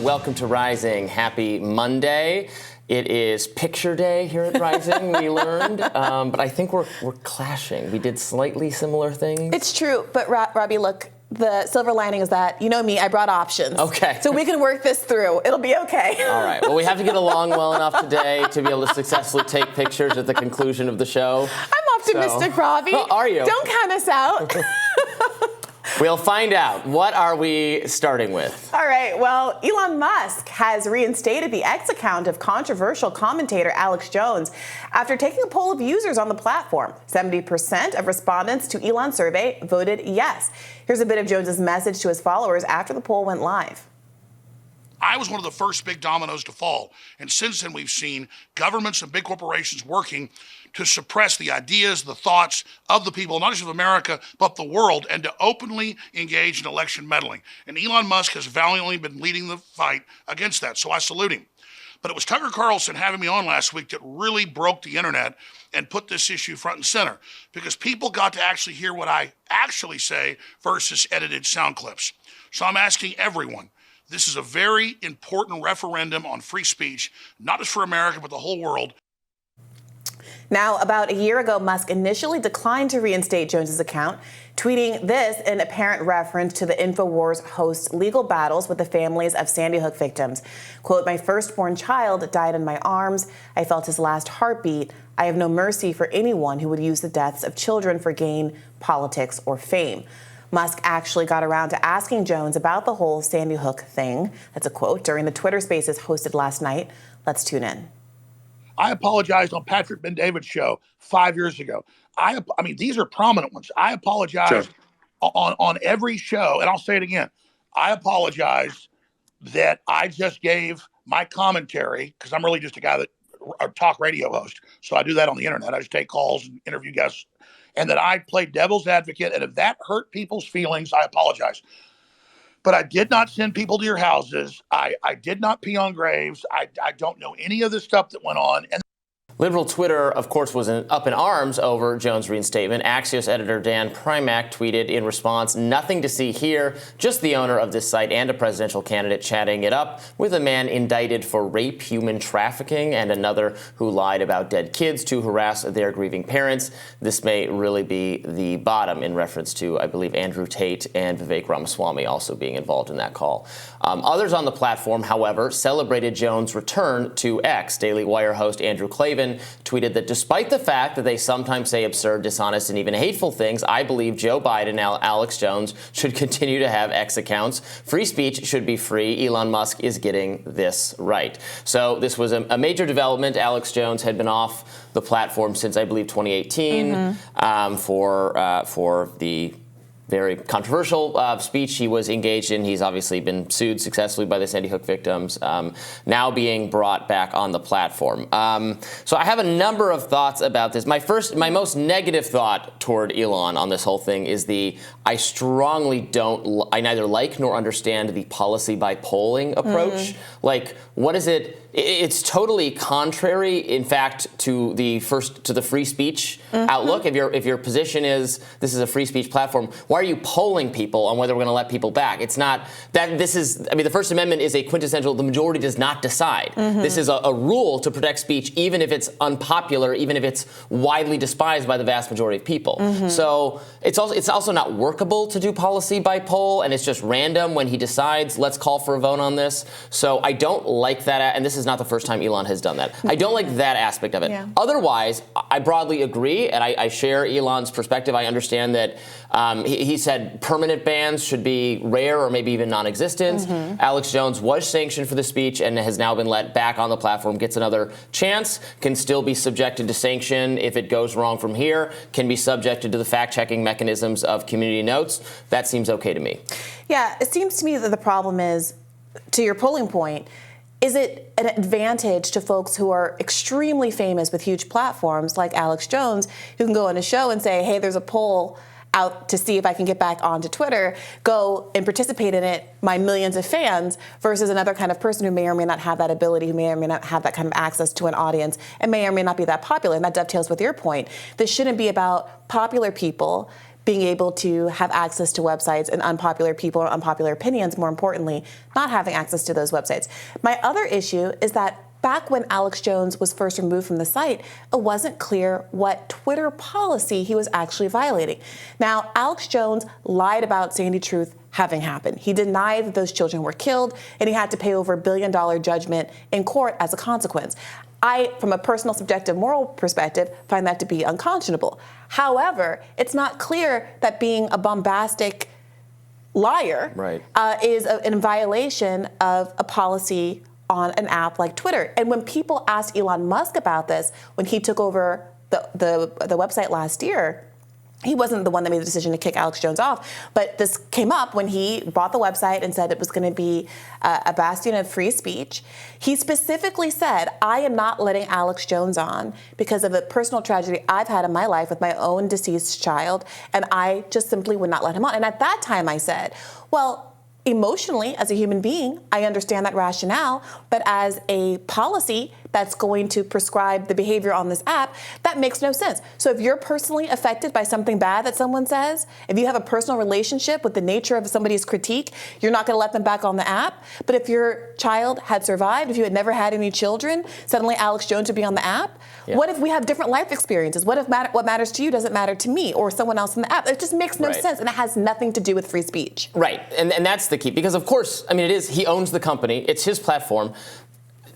everyone. Welcome to Rising. Happy Monday. It is picture day here at Rising, we learned, but I think we're clashing. We did slightly similar things. It's true, but Robby, look, the silver lining is that, you know me, I brought options. Okay. So we can work this through. It'll be okay. All right. Well, we have to get along well enough today to be able to successfully take pictures at the conclusion of the show. I'm optimistic, Robby. Oh, are you? Don't count us out. We'll find out. What are we starting with? All right. Well, Elon Musk has reinstated the X account of controversial commentator Alex Jones after taking a poll of users on the platform. 70% of respondents to Elon's survey voted yes. Here's a bit of Jones's message to his followers after the poll went live. I was one of the first big dominoes to fall. And since then, we've seen governments and big corporations working to suppress the ideas, the thoughts of the people, not just of America, but the world, and to openly engage in election meddling. And Elon Musk has valiantly been leading the fight against that, so I salute him. But it was Tucker Carlson having me on last week that really broke the internet and put this issue front and center, because people got to actually hear what I actually say versus edited sound clips. So I'm asking everyone, this is a very important referendum on free speech, not just for America, but the whole world. Now, about a year ago, Musk initially declined to reinstate Jones's account, tweeting this in apparent reference to the InfoWars host's legal battles with the families of Sandy Hook victims. Quote, "My firstborn child died in my arms. I felt his last heartbeat. I have no mercy for anyone who would use the deaths of children for gain, politics, or fame." Musk actually got around to asking Jones about the whole Sandy Hook thing. That's a quote during the Twitter Spaces hosted last night. Let's tune in. I apologized on Patrick Ben-David's show 5 years ago. I mean, these are prominent ones. I apologize on every show, and I'll say it again. I apologize that I just gave my commentary, because I'm really just a guy that a talk radio host. So I do that on the internet. I just take calls and interview guests, and that I played devil's advocate. And if that hurt people's feelings, I apologize. But I did not send people to your houses. I did not pee on graves. I don't know any of the stuff that went on. And Liberal Twitter, of course, was up in arms over Jones' reinstatement. Axios editor Dan Primack tweeted in response, "Nothing to see here, just the owner of this site and a presidential candidate chatting it up with a man indicted for rape, human trafficking, and another who lied about dead kids to harass their grieving parents. This may really be the bottom," in reference to, I believe, Andrew Tate and Vivek Ramaswamy also being involved in that call. Others on the platform, however, celebrated Jones' return to X. Daily Wire host Andrew Klavan tweeted that despite the fact that they sometimes say absurd, dishonest, and even hateful things, I believe Joe Biden and Alex Jones should continue to have X accounts. Free speech should be free. Elon Musk is getting this right. So this was a major development. Alex Jones had been off the platform since, I believe, 2018 for the very controversial speech he was engaged in. He's obviously been sued successfully by the Sandy Hook victims, now being brought back on the platform. So I have a number of thoughts about this. My most negative thought toward Elon on this whole thing is I neither like nor understand the policy by polling approach. Like, what is it? It's totally contrary, in fact, to the free speech outlook. If your position is this is a free speech platform, why are you polling people on whether we're going to let people back? It's not that this is. I mean, the First Amendment is a quintessential. The majority does not decide. This is a rule to protect speech, even if it's unpopular, even if it's widely despised by the vast majority of people. So it's also not workable to do policy by poll, and it's just random when he decides. Let's call for a vote on this. So I don't like that, and this is not the first time Elon has done that. I don't like that aspect of it. Yeah. Otherwise, I broadly agree, and I share Elon's perspective. I understand that he said permanent bans should be rare or maybe even non-existent. Alex Jones was sanctioned for the speech and has now been let back on the platform, gets another chance, can still be subjected to sanction if it goes wrong from here, can be subjected to the fact-checking mechanisms of community notes. That seems okay to me. Yeah, it seems to me that the problem is, to your polling point, is it an advantage to folks who are extremely famous with huge platforms like Alex Jones, who can go on a show and say, hey, there's a poll out to see if I can get back onto Twitter, go and participate in it, my millions of fans, versus another kind of person who may or may not have that ability, who may or may not have that kind of access to an audience, and may or may not be that popular. And that dovetails with your point. This shouldn't be about popular people being able to have access to websites and unpopular people or unpopular opinions, more importantly, not having access to those websites. My other issue is that back when Alex Jones was first removed from the site, it wasn't clear what Twitter policy he was actually violating. Now, Alex Jones lied about Sandy Truth having happened. He denied that those children were killed, and he had to pay over $1 billion judgment in court as a consequence. I, from a personal, subjective, moral perspective, find that to be unconscionable. However, it's not clear that being a bombastic liar is in violation of a policy on an app like Twitter. And when people asked Elon Musk about this, when he took over the website last year, he wasn't the one that made the decision to kick Alex Jones off, but this came up when he bought the website and said it was going to be a bastion of free speech. He specifically said, I am not letting Alex Jones on because of a personal tragedy I've had in my life with my own deceased child, and I just simply would not let him on. And at that time I said, well, emotionally, as a human being, I understand that rationale, but as a policy that's going to prescribe the behavior on this app, that makes no sense. So if you're personally affected by something bad that someone says, if you have a personal relationship with the nature of somebody's critique, you're not going to let them back on the app. But if your child had survived, if you had never had any children, suddenly Alex Jones would be on the app. Yeah. What if we have different life experiences? What if what matters to you doesn't matter to me or someone else in the app? It just makes no sense, and it has nothing to do with free speech. Right, and that's the key, because of course, I mean, he owns the company, it's his platform.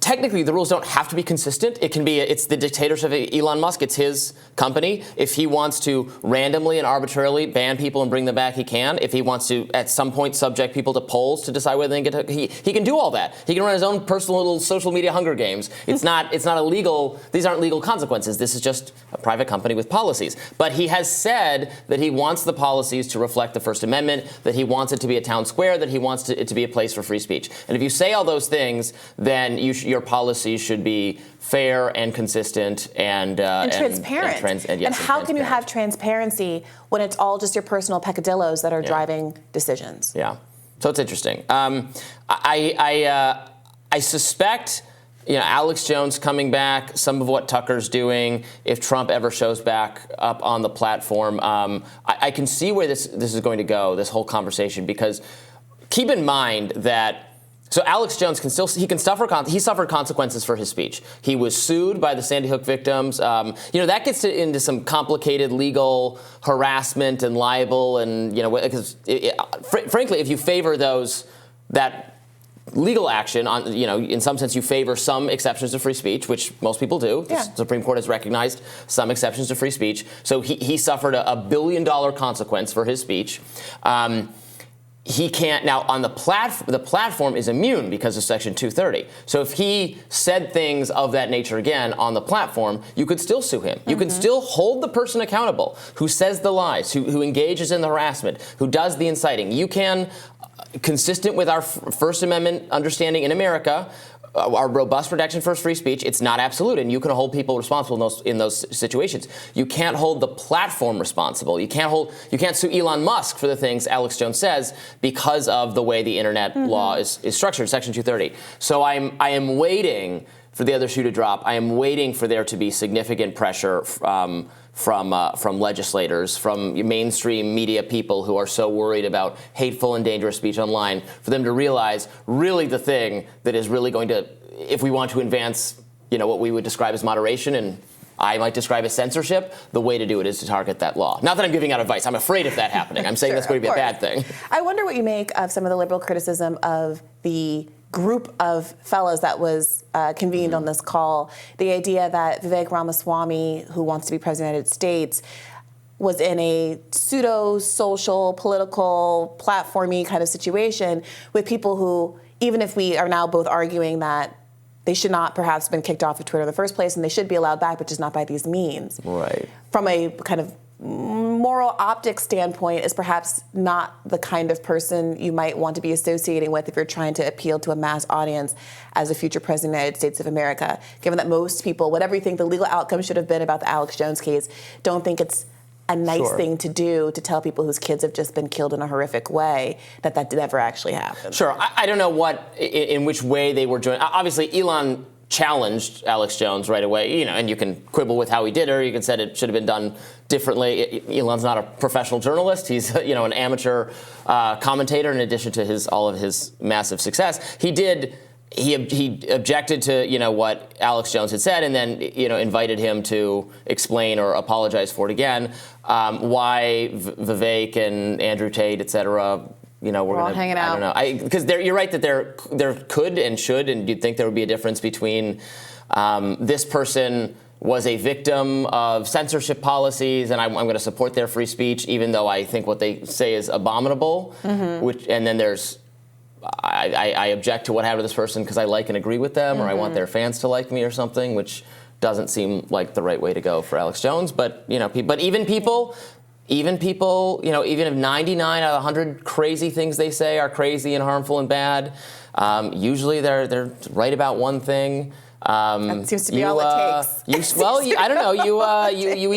Technically, the rules don't have to be consistent. It's the dictatorship of Elon Musk. It's his company. If he wants to randomly and arbitrarily ban people and bring them back, he can. If he wants to, at some point, subject people to polls to decide whether they get he can do all that. He can run his own personal little social media Hunger Games. It's not illegal. These aren't legal consequences. This is just a private company with policies. But he has said that he wants the policies to reflect the First Amendment, that he wants it to be a town square, that he wants it to be a place for free speech. And if you say all those things, then your policies should be fair and consistent and transparent. And how can you have transparency when it's all just your personal peccadillos that are driving decisions? Yeah, so it's interesting. I suspect, Alex Jones coming back, some of what Tucker's doing, if Trump ever shows back up on the platform, I can see where this is going to go, this whole conversation, because keep in mind that so Alex Jones he suffered consequences for his speech. He was sued by the Sandy Hook victims. That gets into some complicated legal harassment and libel, and because frankly, if you favor that legal action, in some sense, you favor some exceptions to free speech, which most people do. Yeah. The Supreme Court has recognized some exceptions to free speech. So he suffered a $1 billion consequence for his speech. He can't now on the platform is immune because of Section 230. So if he said things of that nature again on the platform, you could still sue him. You can still hold the person accountable who says the lies, who engages in the harassment, who does the inciting. You can, consistent with our First Amendment understanding in America, our robust protection for free speech, it's not absolute, and you can hold people responsible in those situations. You can't hold the platform responsible. You can't sue Elon Musk for the things Alex Jones says because of the way the internet law is structured, Section 230. So I am waiting for the other shoe to drop. I am waiting for there to be significant pressure from legislators, from mainstream media people who are so worried about hateful and dangerous speech online, for them to realize really the thing that is really going to, if we want to advance, what we would describe as moderation and I might describe as censorship, the way to do it is to target that law. Not that I'm giving out advice. I'm afraid of that happening. I'm saying that's going to be a bad thing. I wonder what you make of some of the liberal criticism of the group of fellows that was convened on this call. The idea that Vivek Ramaswamy, who wants to be president of the United States, was in a pseudo-social, political, platformy kind of situation with people who, even if we are now both arguing that they should not perhaps have been kicked off of Twitter in the first place and they should be allowed back, but just not by these means. Right. From a kind of moral optics standpoint, is perhaps not the kind of person you might want to be associating with if you're trying to appeal to a mass audience as a future president of the United States of America, given that most people, whatever you think the legal outcome should have been about the Alex Jones case, don't think it's a nice thing to do to tell people whose kids have just been killed in a horrific way that never actually happened. Sure. I don't know in which way they were doing. Obviously, Elon challenged Alex Jones right away, and you can quibble with how he did it, or you can say it should have been done differently. Elon's not a professional journalist. He's, an amateur commentator in addition to all of his massive success. He objected to, what Alex Jones had said, and then, invited him to explain or apologize for it again. Why Vivek and Andrew Tate, et cetera, we're all hanging out. I don't know. Because you're right that there could and should, and you'd think there would be a difference between this person was a victim of censorship policies, and I'm going to support their free speech, even though I think what they say is abominable. Mm-hmm. And then there's, I object to what happened to this person because I like and agree with them, or I want their fans to like me or something, which doesn't seem like the right way to go for Alex Jones. But but even people, even if 99 out of 100 crazy things they say are crazy and harmful and bad, usually they're right about one thing. That seems to be all it takes. I don't know.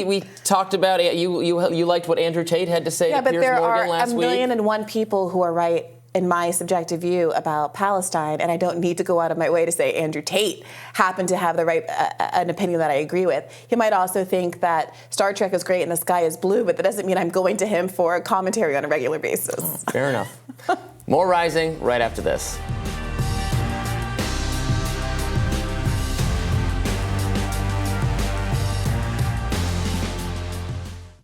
We talked about it. You liked what Andrew Tate had to say to Piers Morgan last week. There are 1,000,001 people who are right in my subjective view about Palestine, and I don't need to go out of my way to say Andrew Tate happened to have an opinion that I agree with. He might also think that Star Trek is great and the sky is blue, but that doesn't mean I'm going to him for a commentary on a regular basis. Fair enough. More Rising right after this.